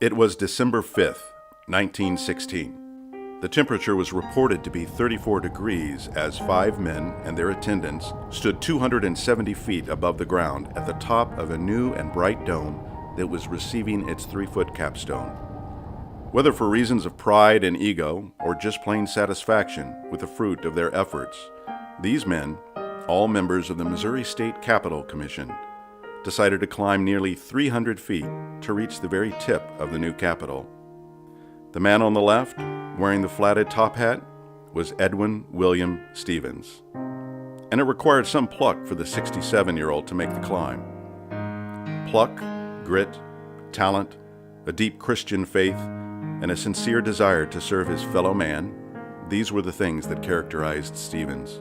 It was December 5th, 1916. The temperature was reported to be 34 degrees as 5 men and their attendants stood 270 feet above the ground at the top of a new and bright dome that was receiving its 3-foot capstone. Whether for reasons of pride and ego or just plain satisfaction with the fruit of their efforts, these men, all members of the Missouri State Capitol Commission, decided to climb nearly 300 feet to reach the very tip of the new Capitol. The man on the left, wearing the flatted top hat, was Edwin William Stevens, and it required some pluck for the 67-year-old to make the climb. Pluck, grit, talent, a deep Christian faith, and a sincere desire to serve his fellow man, these were the things that characterized Stevens.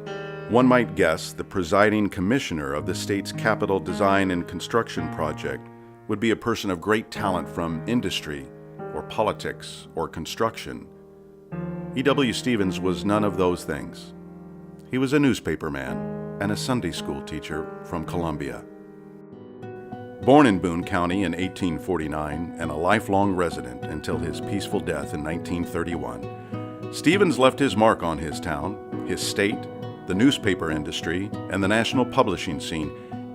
One might guess the presiding commissioner of the state's Capitol Design and Construction Project would be a person of great talent from industry, or politics, or construction. E.W. Stevens was none of those things. He was a newspaperman and a Sunday school teacher from Columbia. Born in Boone County in 1849 and a lifelong resident until his peaceful death in 1931, Stevens left his mark on his town, his state, the newspaper industry, and the national publishing scene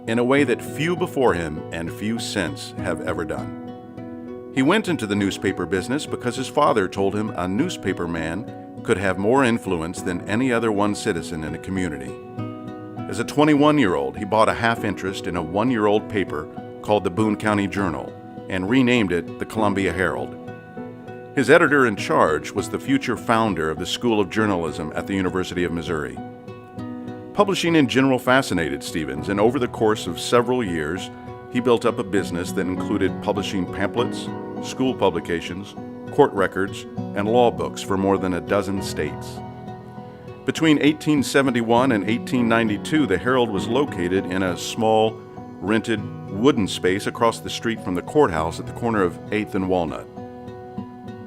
in a way that few before him and few since have ever done. He went into the newspaper business because his father told him a newspaper man could have more influence than any other one citizen in a community. As a 21-year-old, he bought a half interest in a 1-year-old paper called the Boone County Journal and renamed it the Columbia Herald. His editor-in-charge was the future founder of the School of Journalism at the University of Missouri. Publishing in general fascinated Stevens, and over the course of several years, he built up a business that included publishing pamphlets, school publications, court records, and law books for more than a dozen states. Between 1871 and 1892, the Herald was located in a small, rented wooden space across the street from the courthouse at the corner of 8th and Walnut.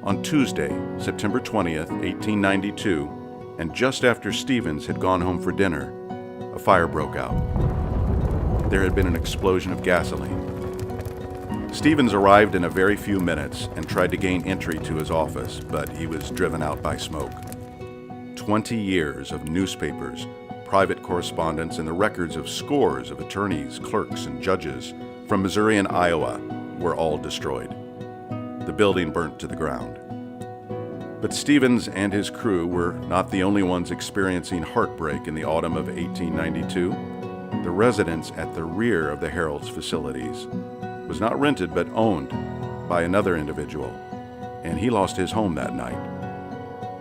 On Tuesday, September 20th, 1892, and just after Stevens had gone home for dinner, a fire broke out. There had been an explosion of gasoline. Stevens arrived in a very few minutes and tried to gain entry to his office, but he was driven out by smoke. 20 years of newspapers, private correspondence, and the records of scores of attorneys, clerks, and judges from Missouri and Iowa were all destroyed. The building burnt to the ground. But Stevens and his crew were not the only ones experiencing heartbreak in the autumn of 1892. The residence at the rear of the Herald's facilities was not rented but owned by another individual, and he lost his home that night.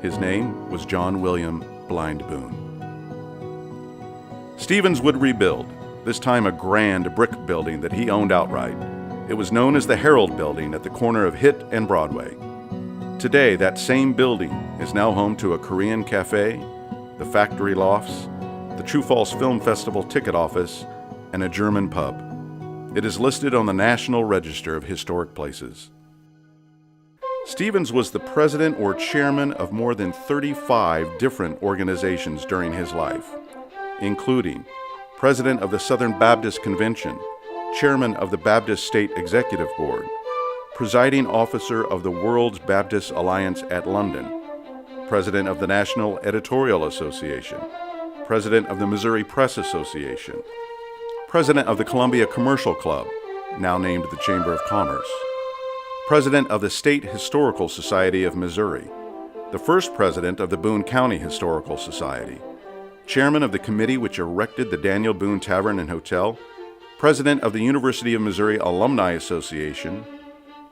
His name was John William Blind Boone. Stevens would rebuild, this time a grand brick building that he owned outright. It was known as the Herald Building at the corner of Hitt and Broadway. Today, that same building is now home to a Korean cafe, the factory lofts, the True False Film Festival ticket office, and a German pub. It is listed on the National Register of Historic Places. Stevens was the president or chairman of more than 35 different organizations during his life, including president of the Southern Baptist Convention, chairman of the Baptist State Executive Board, presiding officer of the World's Baptist Alliance at London, president of the National Editorial Association, president of the Missouri Press Association, president of the Columbia Commercial Club, now named the Chamber of Commerce, president of the State Historical Society of Missouri, the first president of the Boone County Historical Society, chairman of the committee which erected the Daniel Boone Tavern and Hotel, president of the University of Missouri Alumni Association,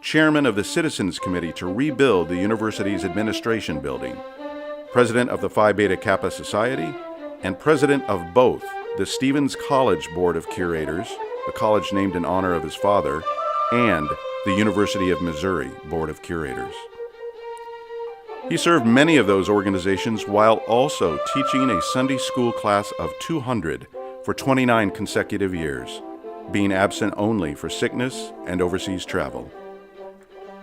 chairman of the Citizens Committee to rebuild the university's administration building, president of the Phi Beta Kappa Society, and president of both the Stevens College Board of Curators, a college named in honor of his father, and the University of Missouri Board of Curators. He served many of those organizations while also teaching a Sunday school class of 200 for 29 consecutive years, being absent only for sickness and overseas travel.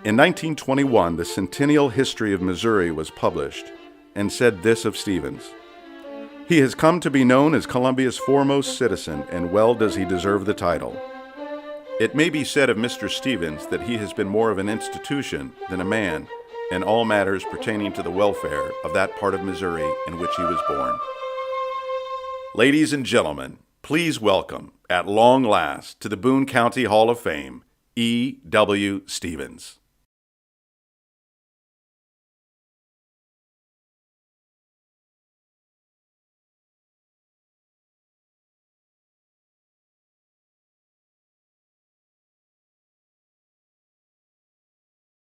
In 1921, the Centennial History of Missouri was published and said this of Stevens: "He has come to be known as Columbia's foremost citizen, and well does he deserve the title. It may be said of Mr. Stevens that he has been more of an institution than a man in all matters pertaining to the welfare of that part of Missouri in which he was born. Ladies and gentlemen, please welcome, at long last, to the Boone County Hall of Fame, E.W. Stevens.